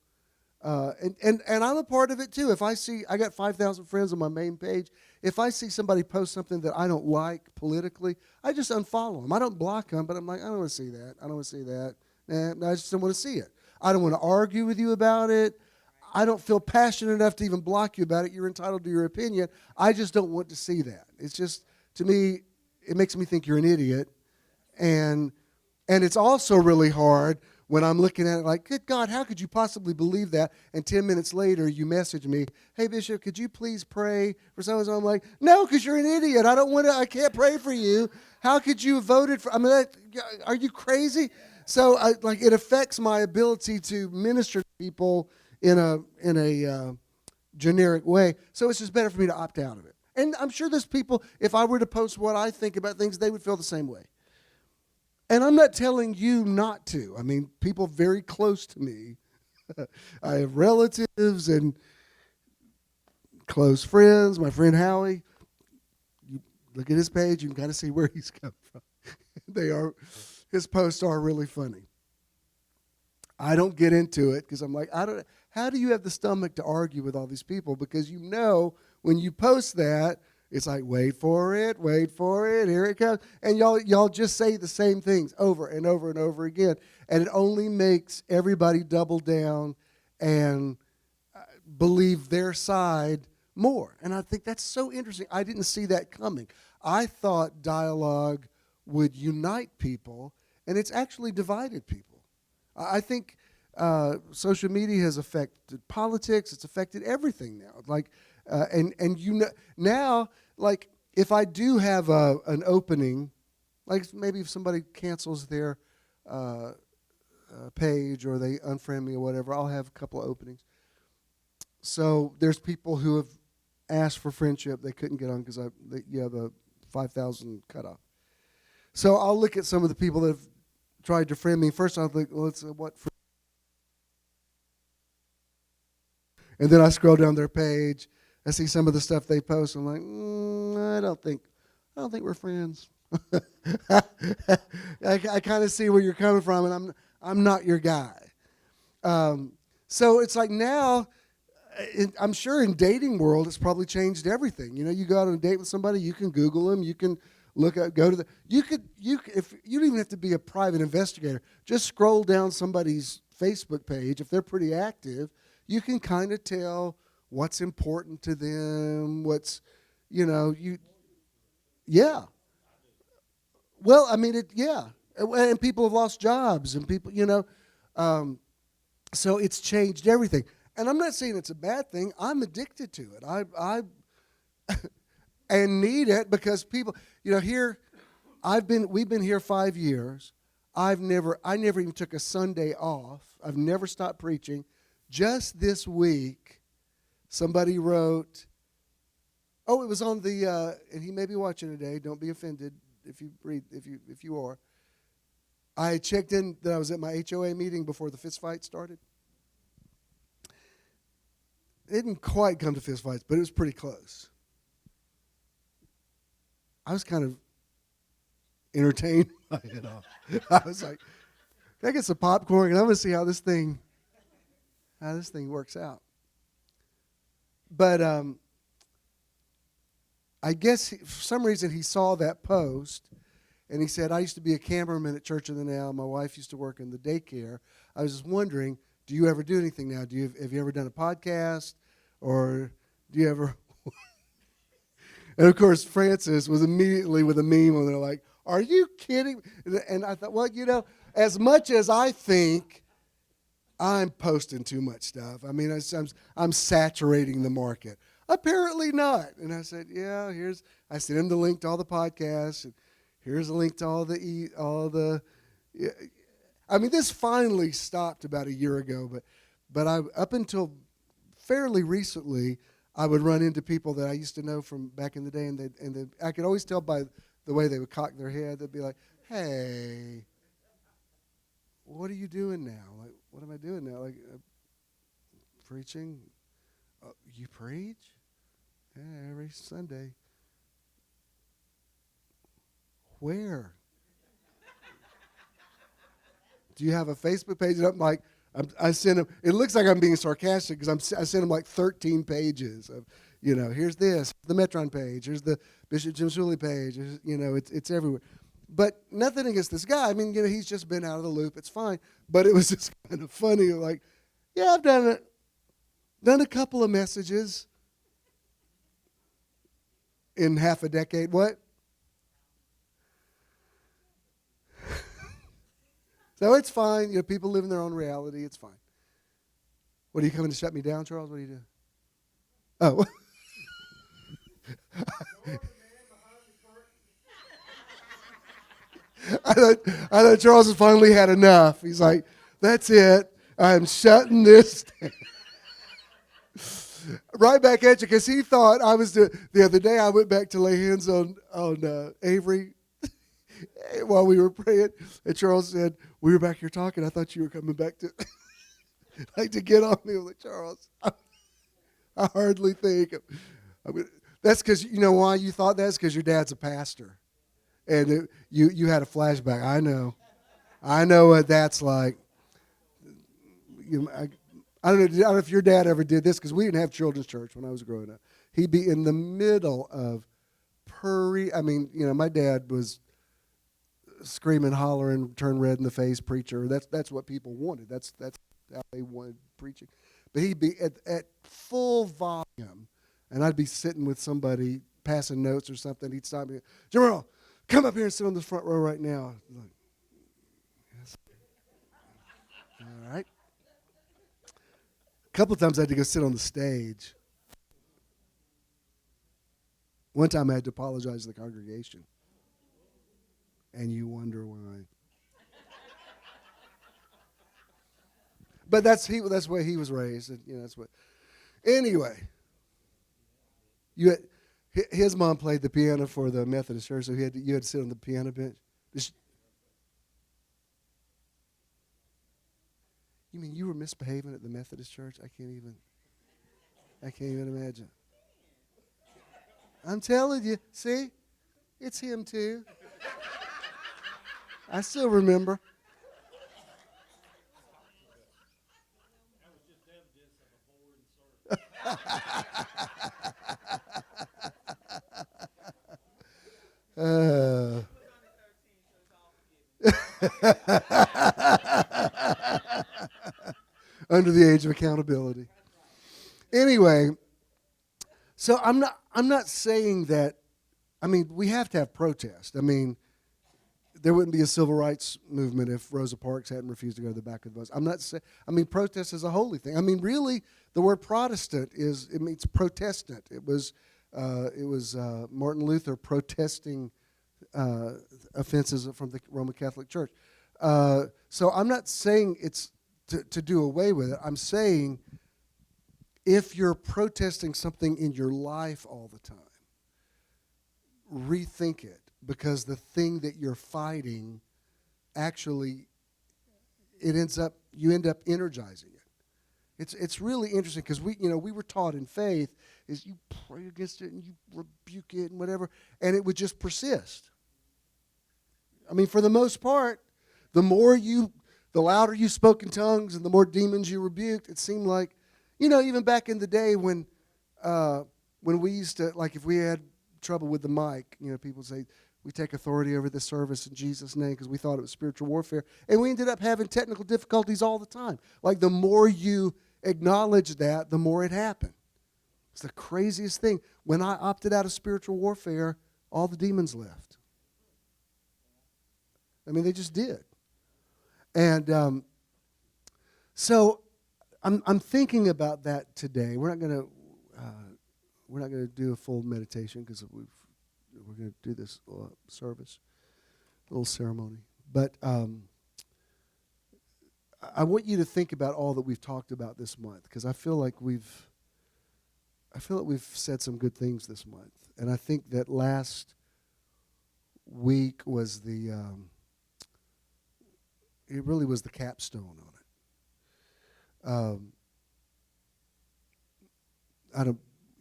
And I'm a part of it too. If I got 5,000 friends on my main page. If I see somebody post something that I don't like politically, I just unfollow them. I don't block them, but I'm like, I don't want to see that. I don't want to see that. I just don't want to see it. I don't want to argue with you about it. I don't feel passionate enough to even block you about it. You're entitled to your opinion. I just don't want to see that. It's just, to me, it makes me think you're an idiot. And it's also really hard when I'm looking at it like, good God, how could you possibly believe that? And 10 minutes later, you message me, hey, Bishop, could you please pray for so-and-so? I'm like, no, because you're an idiot. I can't pray for you. How could you have voted for, are you crazy? So like it affects my ability to minister to people in a generic way. So it's just better for me to opt out of it. And I'm sure there's people, if I were to post what I think about things, they would feel the same way. And I'm not telling you not to. I mean, people very close to me. I have relatives and close friends. My friend Howie, you look at his page, you can kind of see where he's come from. His posts are really funny. I don't get into it because I'm like, how do you have the stomach to argue with all these people? Because when you post that, it's like, wait for it, here it comes. And y'all just say the same things over and over and over again. And it only makes everybody double down and believe their side more. And I think that's so interesting. I didn't see that coming. I thought dialogue would unite people, and it's actually divided people. I think social media has affected politics. It's affected everything now. Like, now, like, if I do have an opening, like maybe if somebody cancels their page or they unfriend me or whatever, I'll have a couple of openings. So there's people who have asked for friendship. They couldn't get on because the 5,000 cutoff. So I'll look at some of the people that have tried to friend me. First I'll think, well, it's what? And then I scroll down their page. I see some of the stuff they post. I'm like, I don't think we're friends. I kind of see where you're coming from, and I'm not your guy. So it's like now, I'm sure in dating world, it's probably changed everything. You go out on a date with somebody, you can Google them, you can you don't even have to be a private investigator. Just scroll down somebody's Facebook page. If they're pretty active, you can kind of tell what's important to them, yeah. Well, I mean, and people have lost jobs, and people, so it's changed everything. And I'm not saying it's a bad thing. I'm addicted to it. I and need it because people, here, we've been here 5 years. I never even took a Sunday off. I've never stopped preaching. Just this week, somebody wrote, it was on the, and he may be watching today. Don't be offended if you are. I checked in that I was at my HOA meeting before the fist fight started. It didn't quite come to fist fights, but it was pretty close. I was kind of entertained by it all. I was like, can I get some popcorn? And I'm going to see how this thing works out. But I guess for some reason he saw that post, and he said, I used to be a cameraman at Church of the Now. My wife used to work in the daycare. I was just wondering, do you ever do anything now? Have you ever done a podcast? Or do you ever... And, of course, Francis was immediately with a meme, and they're like, are you kidding? And I thought, well, as much as I think I'm posting too much stuff, I mean, I'm saturating the market. Apparently not. And I said, yeah, I sent him the link to all the podcasts, and here's a link to all the. I mean, this finally stopped about a year ago, but up until fairly recently, I would run into people that I used to know from back in the day, and I could always tell by the way they would cock their head. They'd be like, hey, what are you doing now? Like, what am I doing now? Like, preaching? You preach? Yeah, every Sunday. Where? Do you have a Facebook page? And I'm like, I send them. It looks like I'm being sarcastic because I send them like 13 pages of, here's this, the Metron page, here's the Bishop Jim Swilley page, it's everywhere. But nothing against this guy. I mean, he's just been out of the loop. It's fine. But it was just kind of funny. Like, yeah, I've done a couple of messages in half a decade. What? So it's fine. People live in their own reality. It's fine. What, are you coming to shut me down, Charles? What are you doing? Oh. I thought Charles had finally had enough. He's like, that's it. I'm shutting this down. Right back at you, because he thought I was the other day. I went back to lay hands on Avery while we were praying, and Charles said, "We were back here talking. I thought you were coming back to like to get on me." I was like, Charles, I hardly think. That's because you know why you thought that's because your dad's a pastor, and you had a flashback. I know what that's like. I don't know if your dad ever did this, because we didn't have children's church when I was growing up. He'd be in the middle of my dad was screaming, hollering, turn red in the face preacher. That's what people wanted. That's how they wanted preaching. But he'd be at full volume, and I'd be sitting with somebody passing notes or something. He'd stop me, Jamal, come up here and sit on the front row right now. I'm like, yes. All right. A couple of times I had to go sit on the stage. One time I had to apologize to the congregation. And you wonder why. But that's the way he was raised. And, that's what. Anyway, his mom played the piano for the Methodist church, so you had to sit on the piano bench. You mean you were misbehaving at the Methodist church? I can't even imagine. I'm telling you, see? It's him too. I still remember. Under the age of accountability. Anyway, so I'm not saying that. I mean, we have to have protest. I mean, there wouldn't be a civil rights movement if Rosa Parks hadn't refused to go to the back of the bus. I'm not saying. I mean, protest is a holy thing. I mean, really, the word Protestant it means protestant. It was Martin Luther protesting offenses from the Roman Catholic Church. So I'm not saying it's to do away with it. I'm saying if you're protesting something in your life all the time, rethink it, because the thing that you're fighting actually you end up energizing it. It's really interesting, because we were taught in faith is you pray against it and you rebuke it and whatever, and it would just persist. I mean, for the most part, the louder you spoke in tongues and the more demons you rebuked, it seemed like, even back in the day when we used to, like, if we had trouble with the mic, people say, we take authority over this service in Jesus' name, because we thought it was spiritual warfare. And we ended up having technical difficulties all the time. Like, the more you acknowledge that, the more it happened. It's the craziest thing. When I opted out of spiritual warfare, all the demons left. I mean, they just did. And so I'm thinking about that today. We're not going to do a full meditation, because we're going to do this service, a little ceremony. But I want you to think about all that we've talked about this month, because I feel like we've said some good things this month, and I think that last week was it really was the capstone on it.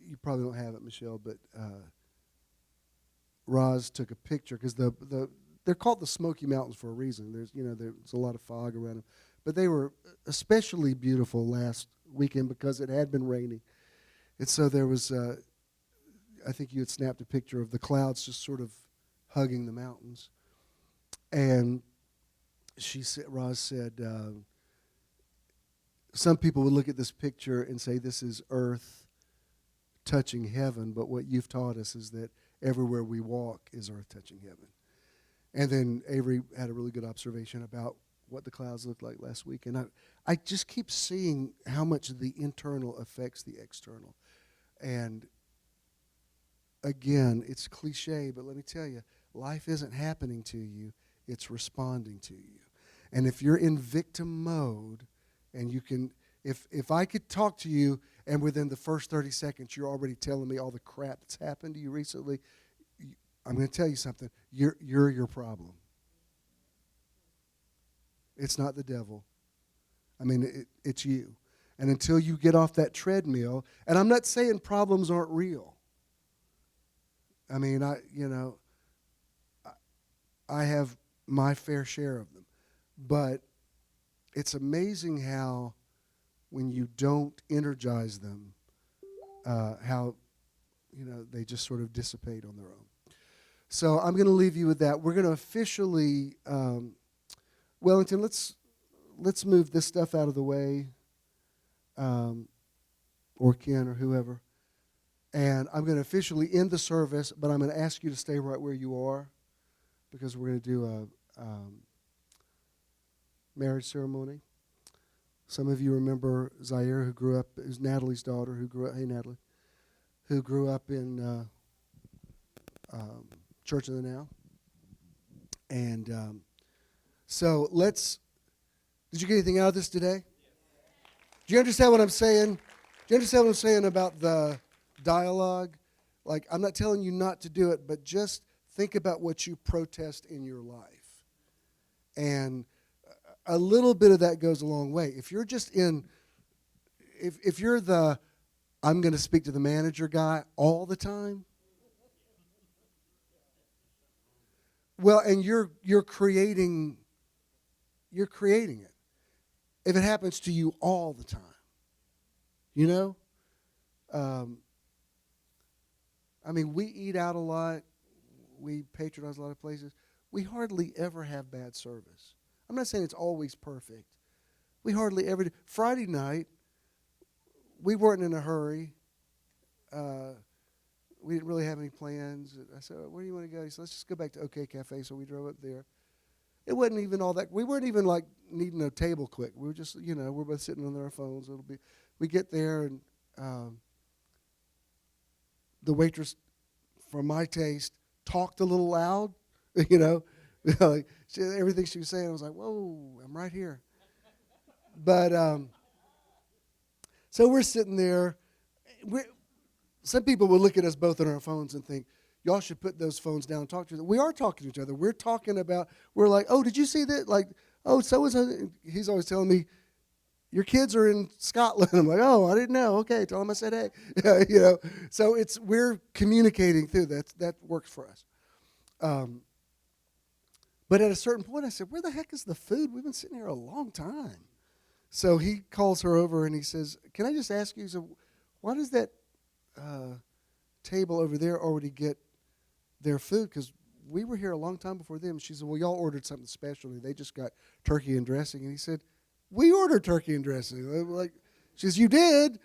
You probably don't have it, Michelle, but Roz took a picture, because they're called the Smoky Mountains for a reason. There's a lot of fog around them, but they were especially beautiful last weekend because it had been raining, and so there was. I think you had snapped a picture of the clouds just sort of hugging the mountains, and Roz said, some people would look at this picture and say this is earth touching heaven, but what you've taught us is that everywhere we walk is earth touching heaven. And then Avery had a really good observation about what the clouds looked like last week. And I just keep seeing how much the internal affects the external. And again, it's cliche, but let me tell you, life isn't happening to you. it's responding to you. And if you're in victim mode, and you can, if I could talk to you and within the first 30 seconds you're already telling me all the crap that's happened to you recently, I'm going to tell you something. You're your problem. It's not the devil. I mean, it's you. And until you get off that treadmill, and I'm not saying problems aren't real. I mean, I have my fair share of them. But it's amazing how when you don't energize them, how, they just sort of dissipate on their own. So I'm going to leave you with that. We're going to officially, Wellington, let's move this stuff out of the way, or Ken or whoever. And I'm going to officially end the service, but I'm going to ask you to stay right where you are because we're going to do a marriage ceremony. Some of you remember Zaire, who's Natalie's daughter, who grew up in Church of the Now. And so did you get anything out of this today? Do you understand what I'm saying? Do you understand what I'm saying about the dialogue? Like, I'm not telling you not to do it, but just think about what you protest in your life. And a little bit of that goes a long way. If you're just if you're the, I'm going to speak to the manager guy all the time, well, and you're creating it. If it happens to you all the time, I mean, we eat out a lot. We patronize a lot of places. We hardly ever have bad service. I'm not saying it's always perfect. We hardly ever do. Friday night, we weren't in a hurry. We didn't really have any plans. I said, where do you want to go? He said, let's just go back to OK Cafe. So we drove up there. It wasn't even all that. We weren't even like needing a table quick. We were just, we're both sitting on our phones. We get there and the waitress, for my taste, talked a little loud, like everything she was saying, I was like, whoa, I'm right here. But so we're sitting there. Some people would look at us both on our phones and think, y'all should put those phones down and talk to each other. We are talking to each other. We're like, oh, did you see that? Like, oh, so-and-so. He's always telling me, your kids are in Scotland. I'm like, oh, I didn't know. Okay, tell them I said hey. So we're communicating through that. That works for us. But at a certain point, I said, where the heck is the food? We've been sitting here a long time. So he calls her over and he says, can I just ask you, so why does that table over there already get their food? Because we were here a long time before them. She said, well, y'all ordered something special. They just got turkey and dressing. And he said, we ordered turkey and dressing. Like, she says, you did?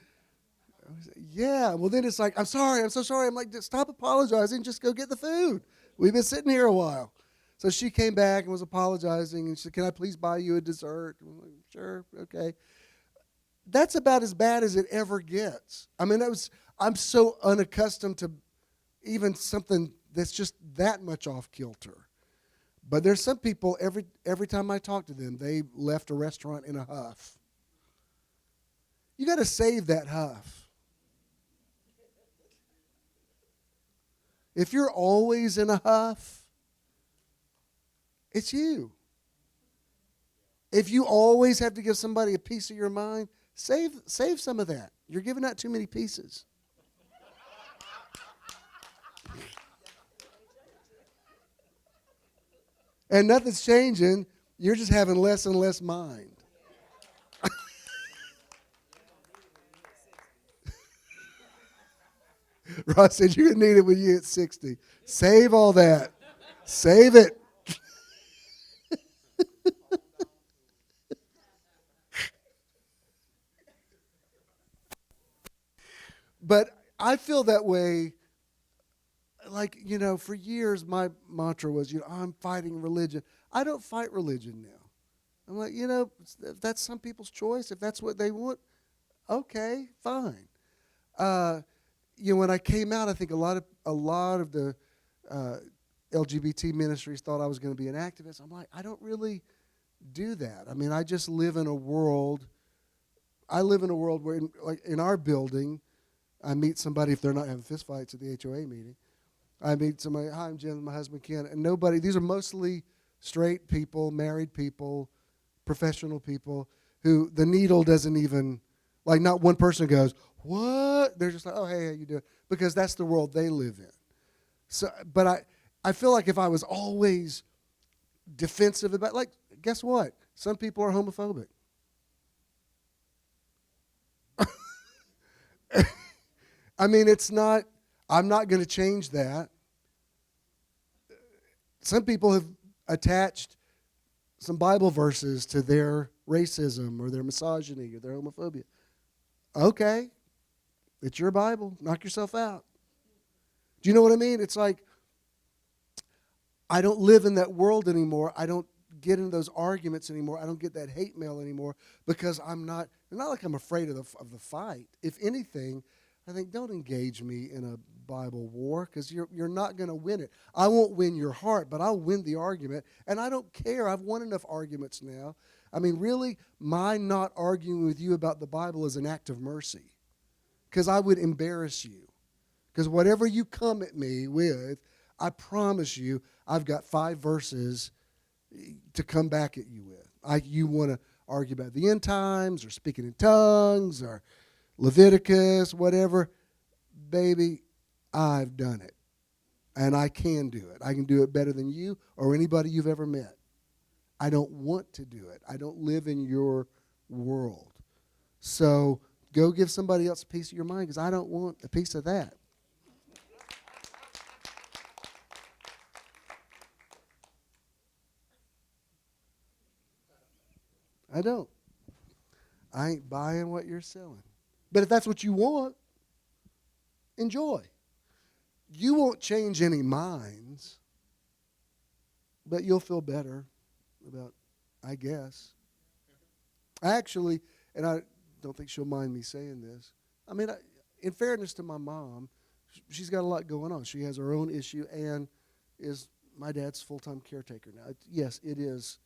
I said, yeah. Well, then it's like, I'm so sorry. I'm like, just stop apologizing. Just go get the food. We've been sitting here a while. So she came back and was apologizing. And she said, can I please buy you a dessert? I'm like, sure, okay. That's about as bad as it ever gets. I mean, I'm so unaccustomed to even something that's just that much off kilter. But there's some people, every time I talk to them, they left a restaurant in a huff. You got to save that huff. If you're always in a huff, it's you. If you always have to give somebody a piece of your mind, save some of that. You're giving out too many pieces. And nothing's changing. You're just having less and less mind. Ross said you're going to need it when you hit 60. Save all that. Save it. But I feel that way. Like, for years my mantra was, I'm fighting religion. I don't fight religion now. I'm like, if that's some people's choice, if that's what they want, okay, fine. When I came out, I think a lot of the LGBT ministries thought I was going to be an activist. I'm like, I don't really do that. I mean, I just live in a world. I live in a world where, like in our building, I meet somebody if they're not having fistfights at the HOA meeting. I meet somebody, hi, I'm Jim, my husband Ken, and nobody, these are mostly straight people, married people, professional people, who the needle doesn't even, like not one person goes, what? They're just like, oh, hey, how you doing? Because that's the world they live in. So, but I feel like if I was always defensive about, like, guess what? Some people are homophobic. I mean, I'm not going to change that. Some people have attached some Bible verses to their racism or their misogyny or their homophobia. Okay, it's your Bible. Knock yourself out. Do you know what I mean? It's like, I don't live in that world anymore. I don't get into those arguments anymore. I don't get that hate mail anymore because it's not like I'm afraid of the fight. If anything, I think don't engage me in a Bible war because you're not going to win it. I won't win your heart, but I'll win the argument. And I don't care. I've won enough arguments now. I mean, really, my not arguing with you about the Bible is an act of mercy because I would embarrass you. Because whatever you come at me with, I promise you, I've got 5 verses to come back at you with. You want to argue about the end times or speaking in tongues or Leviticus, whatever. Baby, I've done it. And I can do it. I can do it better than you or anybody you've ever met. I don't want to do it. I don't live in your world. So go give somebody else a piece of your mind because I don't want a piece of that. I don't. I ain't buying what you're selling. But if that's what you want, enjoy. You won't change any minds, but you'll feel better about, I guess. Actually, and I don't think she'll mind me saying this, I mean, in fairness to my mom, she's got a lot going on. She has her own issue and is my dad's full-time caretaker now. Yes, it is.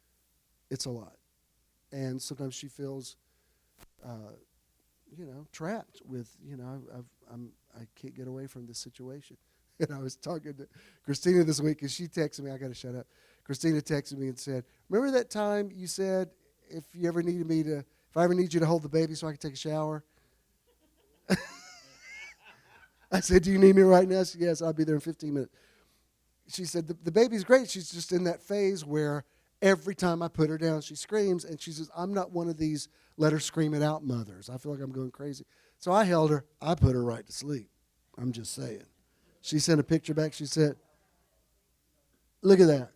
It's a lot. And sometimes she feels, trapped with, I can't get away from this situation. And I was talking to Christina this week, and she texted me. I got to shut up. Christina texted me and said, "Remember that time you said if I ever need you to hold the baby so I can take a shower?" I said, "Do you need me right now?" She said, "Yes, I'll be there in 15 minutes." She said, the baby's great. She's just in that phase where every time I put her down, she screams, and she says, "I'm not one of these let her scream it out mothers. I feel like I'm going crazy." So I held her. I put her right to sleep. I'm just saying. She sent a picture back. She said, "Look at that.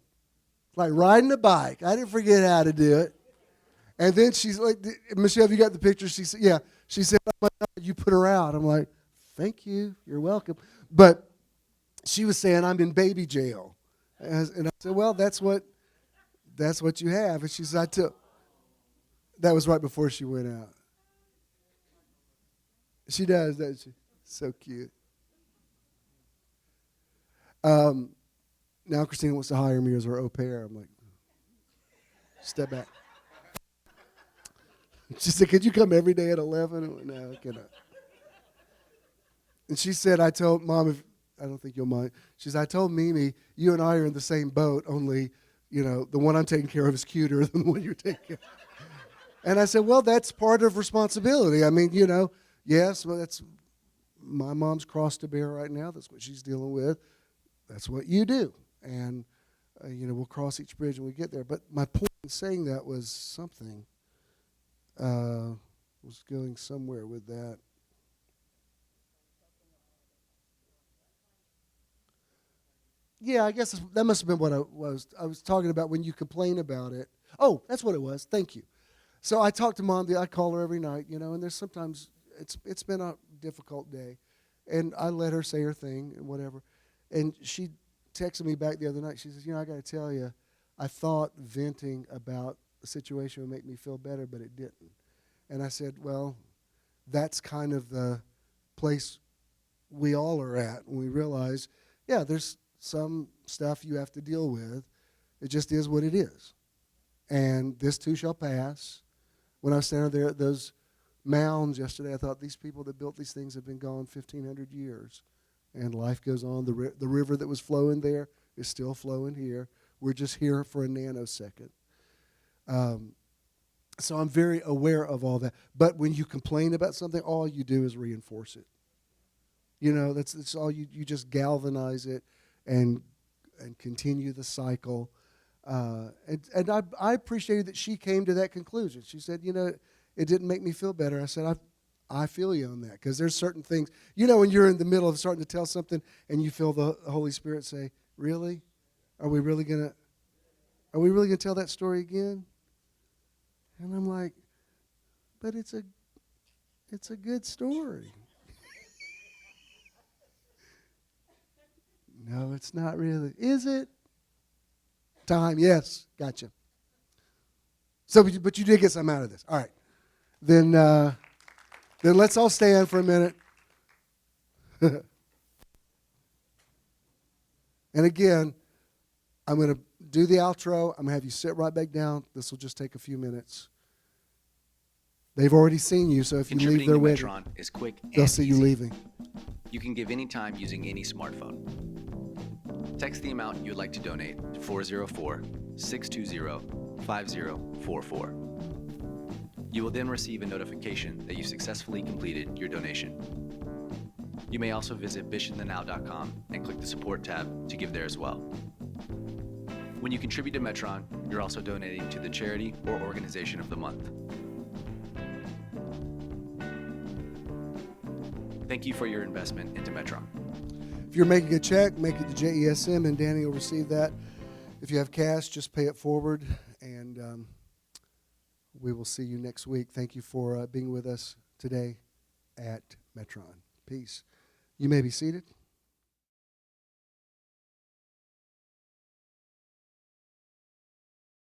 Like riding a bike. I didn't forget how to do it." And then she's like, "Michelle, have you got the picture?" She said, "Yeah." She said, "Oh my God, you put her out." I'm like, "Thank you. You're welcome." But she was saying, "I'm in baby jail." And I said, "Well, that's what you have." And she said, that was right before she went out. She does, doesn't she? So cute. Now Christina wants to hire me as her au pair. I'm like, step back. She said, "Could you come every day at 11? No, I cannot. And she said, "I told Mom, I don't think you'll mind." She said, "I told Mimi, you and I are in the same boat, only, the one I'm taking care of is cuter than the one you're taking care of." And I said, "Well, that's part of responsibility. I mean, yes, well, that's my mom's cross to bear right now. That's what she's dealing with. That's what you do. And, we'll cross each bridge when we get there." But my point in saying that was something. Was going somewhere with that. Yeah, I guess that must have been what I was. I was talking about when you complain about it. Oh, that's what it was. Thank you. So I talk to Mom. I call her every night, and there's sometimes it's been a difficult day, and I let her say her thing and whatever. And she texted me back the other night. She says, "I got to tell you, I thought venting about the situation would make me feel better, but it didn't." And I said, "Well, that's kind of the place we all are at when we realize, yeah, there's some stuff you have to deal with. It just is what it is. And this too shall pass. When I was standing there at those mounds yesterday, I thought these people that built these things have been gone 1,500 years. And life goes on. The river that was flowing there is still flowing here. We're just here for a nanosecond. So I'm very aware of all that. But when you complain about something, all you do is reinforce it. You know, that's all you just galvanize it and continue the cycle. And I appreciated that she came to that conclusion. She said, you know, it didn't make me feel better. I said, I feel you on that, because there's certain things, you know, when you're in the middle of starting to tell something and you feel the Holy Spirit say, really? Are we really gonna tell that story again? And I'm like, but it's a good story. No, it's not really. Is it? Time, yes, gotcha. So, but you did get something out of this. All right. Then let's all stand for a minute. And again, I'm going to do the outro. I'm going to have you sit right back down. This will just take a few minutes. They've already seen you, so if you leave their wedding, Metron is quick they'll and see easy. you leaving. You can give any time using any smartphone. Text the amount you'd like to donate to 404-620-5044. You will then receive a notification that you successfully completed your donation. You may also visit bishonthennow.com and click the support tab to give there as well. When you contribute to Metron, you're also donating to the charity or organization of the month. Thank you for your investment into Metron. If you're making a check, make it to JESM, and Danny will receive that. If you have cash, just pay it forward, and we will see you next week. Thank you for being with us today at Metron. Peace. You may be seated.